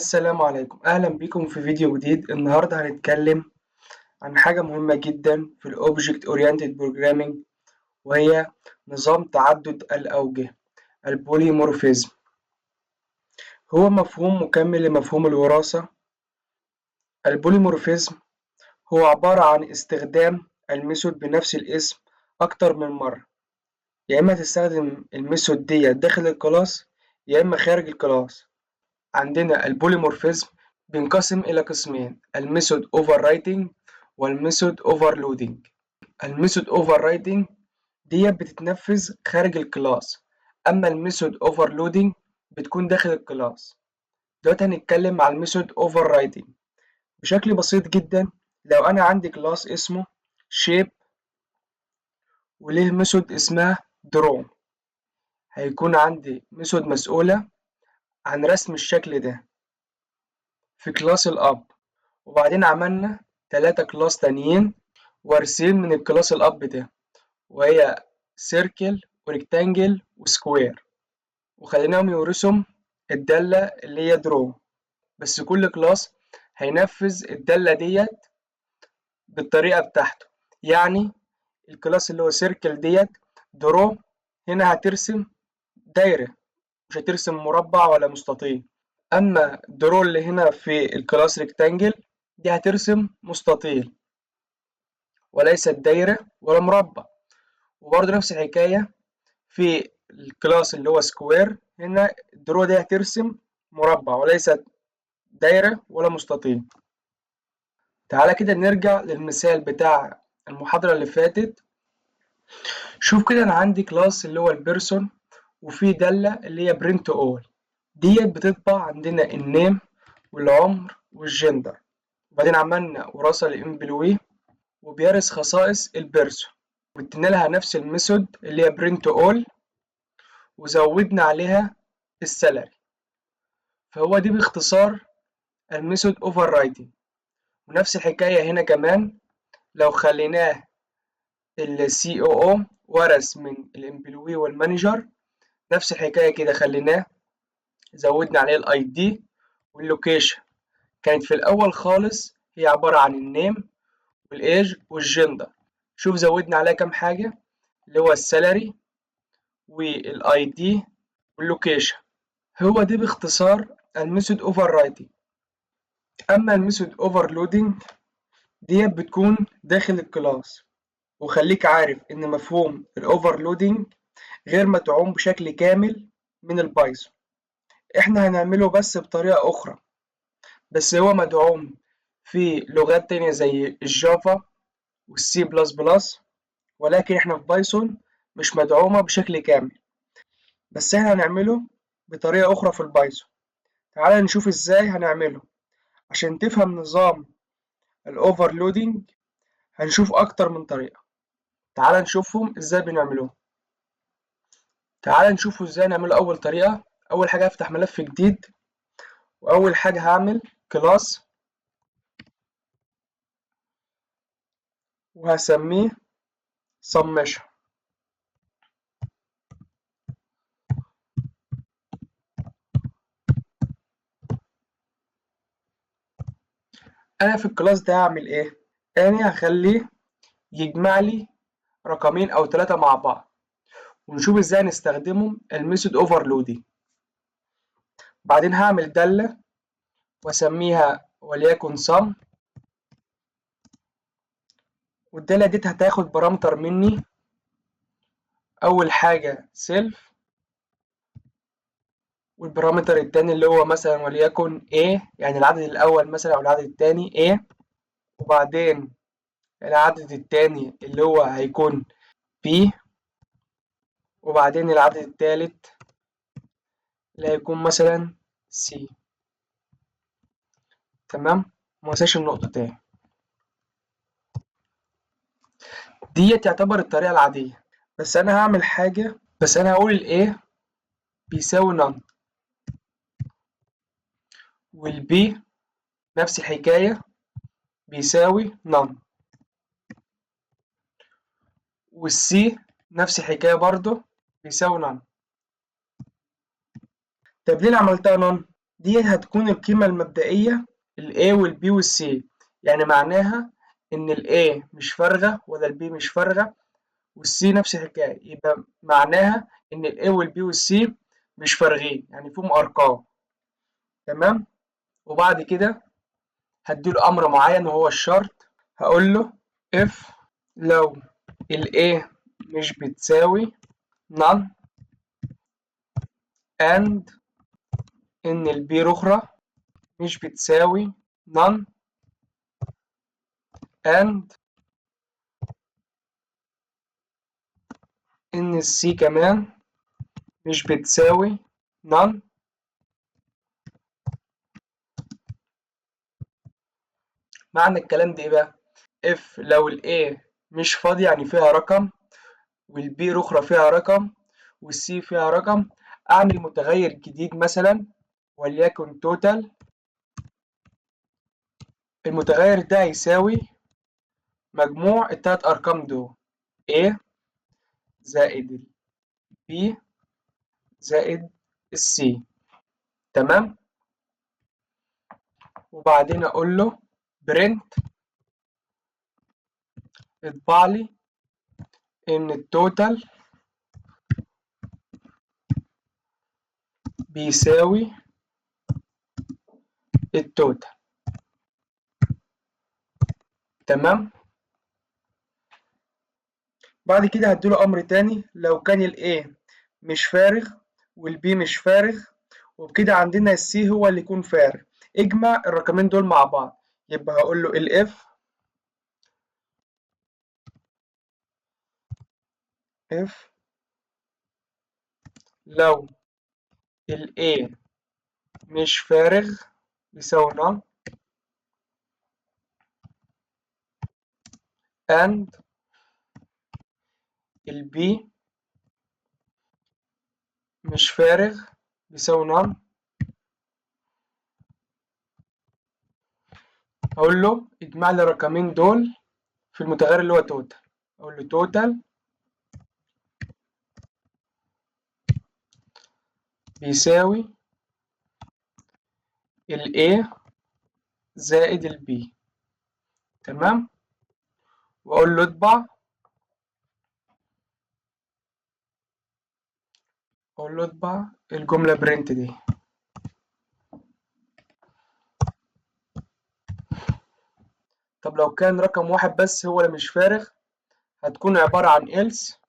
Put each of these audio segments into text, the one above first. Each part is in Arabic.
السلام عليكم، أهلا بكم في فيديو جديد. النهاردة هنتكلم عن حاجة مهمة جدا في ال Object Oriented Programming، وهي نظام تعدد الأوجه البوليمورفيزم. هو مفهوم مكمل لمفهوم الوراثة. البوليمورفيزم هو عبارة عن استخدام الميثود بنفس الاسم أكتر من مرة، يا إما تستخدم الميثود دي داخل الكلاس يا إما خارج الكلاس. عندنا البوليمورفيزم بينقسم إلى قسمين: الميثود اوفر رايتنج والميثود اوفرلودنج. الميثود اوفر رايتنج دي بتتنفذ خارج الكلاس، أما الميثود اوفرلودنج بتكون داخل الكلاس. دلوقتي هنتكلم على الميثود اوفر رايتنج بشكل بسيط جدا. لو أنا عندي كلاس اسمه shape وليه ميثود اسمها draw، هيكون عندي ميثود مسؤولة عن رسم الشكل ده في كلاس الأب، وبعدين عملنا 3 كلاس تانيين وارثين من الكلاس الأب ده، وهي سيركل وريكتانجل وسكوير، وخليناهم يورثوا الدالة اللي هي درو. بس كل كلاس هينفذ الدالة ديت بالطريقة بتاعته. يعني الكلاس اللي هو سيركل ديت درو هنا هترسم دايرة، مش هترسم مربع ولا مستطيل. أما درو اللي هنا في الكلاس ريكتانجل دي هترسم مستطيل وليست دايرة ولا مربع. وبرضه نفس الحكاية في الكلاس اللي هو سكوير، هنا الدرو دي هترسم مربع وليست دايرة ولا مستطيل. تعالى كده نرجع للمثال بتاع المحاضرة اللي فاتت. شوف كده، أنا عندي كلاس اللي هو البيرسون وفي دالة اللي هي برنت اول، ديت بتطبع عندنا النيم والعمر والجندر، وبعدين عملنا وراثة لإمبلوي وبيرث خصائص البيرسون، وادينا لها نفس الميثود اللي هي برنت اول وزودنا عليها السالري. فهو دي باختصار الميثود اوفر رايدنج. ونفس الحكاية هنا كمان، لو خليناه السي او او ورث من الامبلوي والمانجر، نفس الحكاية كده خليناه زودنا عليه الاي دي واللوكيشن. كانت في الاول خالص هي عبارة عن النيم والايج والجندر، شوف زودنا عليها كام حاجة، اللي هو السالري والاي دي واللوكيشن. هو دي باختصار الميثود اوفر رايدنج. اما الميثود اوفرلودنج ديت بتكون داخل الكلاس. وخليك عارف ان مفهوم الاوفرلودنج غير مدعوم بشكل كامل من البايثون، احنا هنعمله بس بطريقة اخرى. بس هو مدعوم في لغات تانية زي الجافا والسي بلس بلس، ولكن احنا في بايثون مش مدعومة بشكل كامل، بس احنا هنعمله بطريقة اخرى في البايثون. تعال نشوف ازاي هنعمله. عشان تفهم نظام الاوفرلودنج هنشوف اكتر من طريقة، تعال نشوفهم ازاي بنعملوه. تعال نشوفه ازاي نعمله. اول طريقة، اول حاجة هفتح ملف جديد، واول حاجة هعمل كلاس وهسميه summation. انا في الكلاس ده هعمل ايه؟ انا هخليه يجمع لي رقمين او 3 مع بعض، ونشوف ازاي نستخدمهم الميثود اوفرلودنج. بعدين هعمل دالة واسميها وليكن sum، والدالة دي هتاخد بارامتر مني. اول حاجة self، والبارامتر التاني اللي هو مثلا وليكن a، يعني العدد الاول مثلا او العدد التاني a، وبعدين العدد التاني اللي هو هيكون b، وبعدين العدد التالت اللي هيكون مثلا c. تمام، منساش النقطتين. دي تعتبر الطريقة العادية، بس انا هعمل حاجة، بس انا هقول ال a بيساوي none، وال b نفس الحكاية بيساوي none، والسي نفس الحكاية برضه بيساوي none. طب ليه أنا عملتها none؟ دي هتكون القيمة المبدئية ال A وال B وال C، يعني معناها إن ال A مش فارغة ولا ال B مش فارغة وال C نفس الحكاية، يبقى معناها إن ال A وال B وال C مش فارغين، يعني فيهم أرقام. تمام. وبعد كده هديله أمر معين وهو الشرط، هقول له if لو ال A مش بتساوي none and إن ال B الأخرى مش بتساوي none and إن ال C كمان مش بتساوي none. معنى الكلام ده إيه بقى؟ if لو ال A مش فاضية يعني فيها رقم وال B الأخرى فيها رقم وال C فيها رقم، أعمل متغير جديد مثلا وليكن total. المتغير ده هيساوي مجموع التلات أرقام دول A زائد ال B زائد ال C. تمام. وبعدين أقول له print اطبع لي إن التوتال بيساوي التوتال. تمام. بعد كده هديله أمر تاني لو كان ال A مش فارغ وال B مش فارغ، وبكده عندنا ال C هو اللي يكون فارغ، اجمع الرقمين دول مع بعض. يبقى هقول له ال if لو ال A مش فارغ يساوي none and ال B مش فارغ يساوي none. أقول له اجمع لي الرقمين دول في المتغير اللي هو توتال. أقول له توتال بيساوي ال A زائد ال B. تمام. وأقول له اطبع، أقول له اطبع الجملة برنت دي. طب لو كان رقم واحد بس هو اللي مش فارغ، هتكون عبارة عن else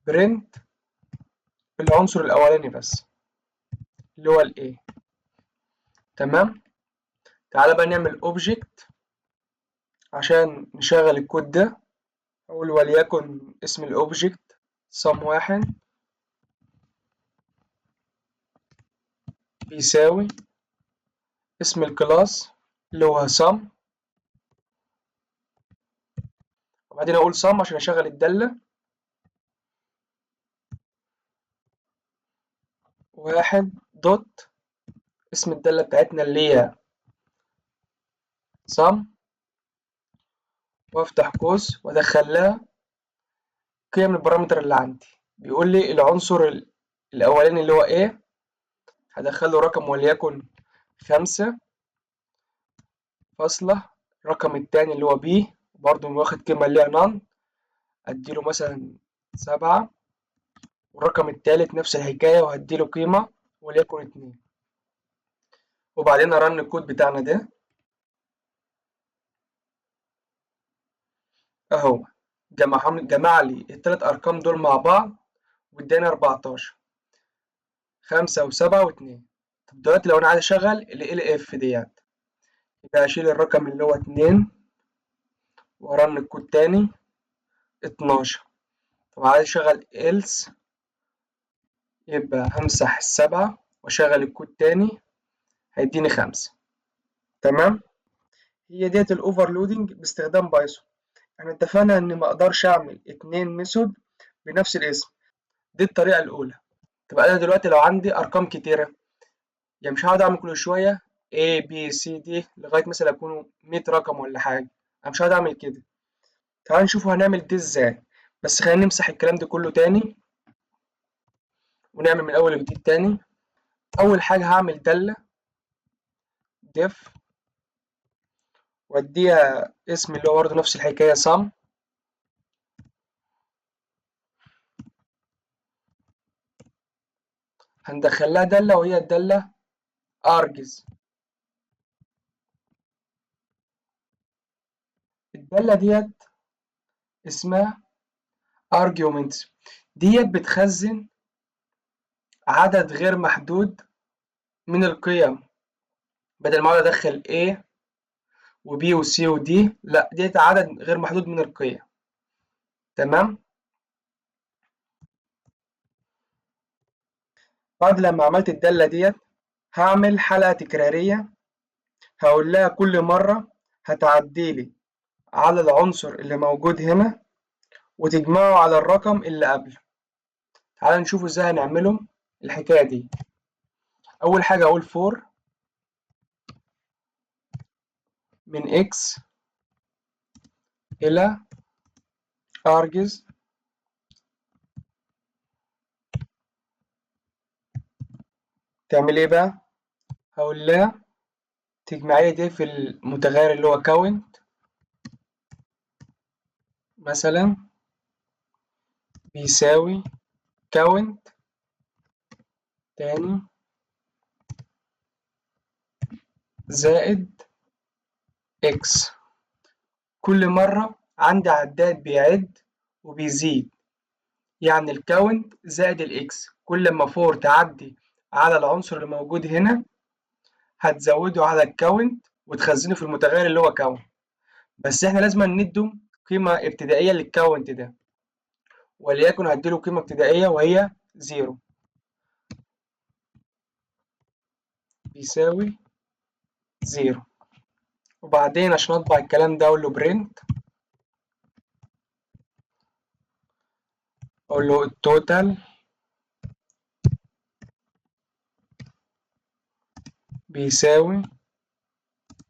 برنت العنصر الأولاني بس اللي هو ال A. تمام. تعالى بقى نعمل object عشان نشغل الكود ده. أقول وليكن اسم الأوبجكت sum1 بيساوي اسم الكلاس اللي هو sum، وبعدين أقول sum عشان أشغل الدالة، واحد دوت اسم الدالة بتاعتنا اللي هي sum، وأفتح قوس وأدخل لها قيم البارامتر اللي عندي. بيقول لي العنصر الأولاني اللي هو A هدخل له رقم وليكن 5 فاصلة، الرقم التاني اللي هو B برضه واخد قيمة اللي هي none أديله مثلا 7، والرقم التالت نفس الحكاية وهديله قيمة وليكن 2. وبعدين أرن الكود بتاعنا ده أهو، جمع لي التلات أرقام دول مع بعض واداني 14، 5 و7 و2. طب دلوقتي لو أنا عايز أشغل ال LF ديت، يبقى هشيل الرقم اللي هو 2 وأرن الكود تاني 12. طب عايز أشغل else، يبقى همسح السبعة وأشغل الكود تاني هيديني 5. تمام. هي ديت الأوفرلودنج باستخدام بايثون. احنا اتفقنا إن ما أقدرش أعمل 2 ميثود بنفس الاسم، دي الطريقة الأولى. طب أنا دلوقتي لو عندي أرقام كتيرة، يعني مش هقعد أعمل كل شوية A B C D لغاية مثلا يكونوا 100 رقم ولا حاجة، أنا مش هقعد أعمل كده. تعال نشوف هنعمل دي إزاي. بس خلينا نمسح الكلام ده كله تاني ونعمل من أول وجديد تاني. أول حاجة هعمل دالة ديف وأديها اسم اللي هو برضه نفس الحكاية sum. هندخل لها دالة وهي الدالة args. الدالة ديت اسمها arguments، ديت بتخزن عدد غير محدود من القيم، بدل ما اقعد ادخل A و B و C و D، لا ديت عدد غير محدود من القيم. تمام. بعد لما عملت الدالة ديت هعمل حلقة تكرارية، هقول لها كل مرة هتعديلي على العنصر اللي موجود هنا وتجمعه على الرقم اللي قبله. تعال نشوف ازاي هنعمله الحكاية دي. أول حاجة أقول for من x إلى args تعمل ايه بقى؟ هقول لها تجمعي دي في المتغير اللي هو count مثلا بيساوي count تاني زائد x. كل مرة عندي عداد بيعد وبيزيد، يعني الكاونت زائد الاكس، كل ما فور تعدي على العنصر اللي موجود هنا هتزوده على الكاونت وتخزنه في المتغير اللي هو كاونت. بس احنا لازم ندي قيمة ابتدائية للكاونت ده، وليكن هديله قيمة ابتدائية وهي 0 بيساوي 0. وبعدين عشان اطبع الكلام ده اقول له برنت، اقول له التوتال بيساوي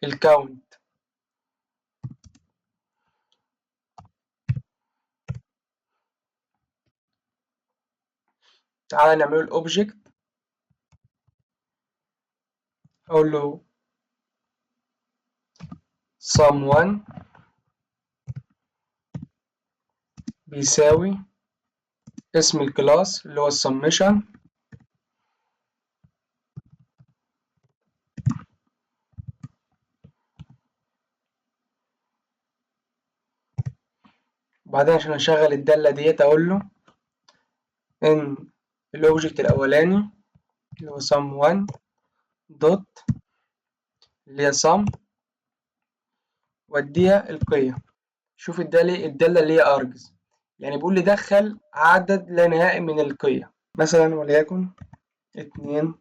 الكاونت. تعالى نعمله الاوبجكت، اقول له sum1 بيساوي اسم الكلاس اللي هو السمشن، وبعدين عشان اشغل الدالة ديت اقول له ان الاوبجكت الاولاني اللي هو sum1 دوت اللي هي sum واديها القيم. شوف الدالة اللي هي args، يعني بيقول لي دخل عدد لا نهائي من القيم، مثلا وليكن 2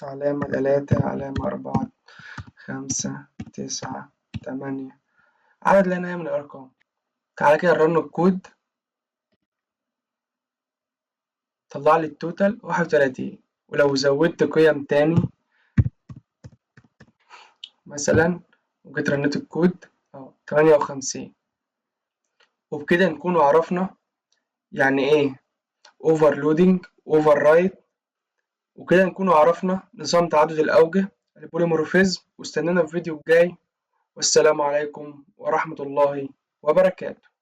علامة 3 علامة 4 5 9 8، عدد لا نهائي من الأرقام. تعالى كده نرن الكود، طلع لي التوتال 31. ولو زودت قيم تاني مثلا وجيت رنيت الكود اهو 58. وبكده نكون عرفنا يعني ايه overloading override، وكده نكون عرفنا نظام تعدد الأوجه البوليمورفيزم. واستنونا في الفيديو الجاي، والسلام عليكم ورحمة الله وبركاته.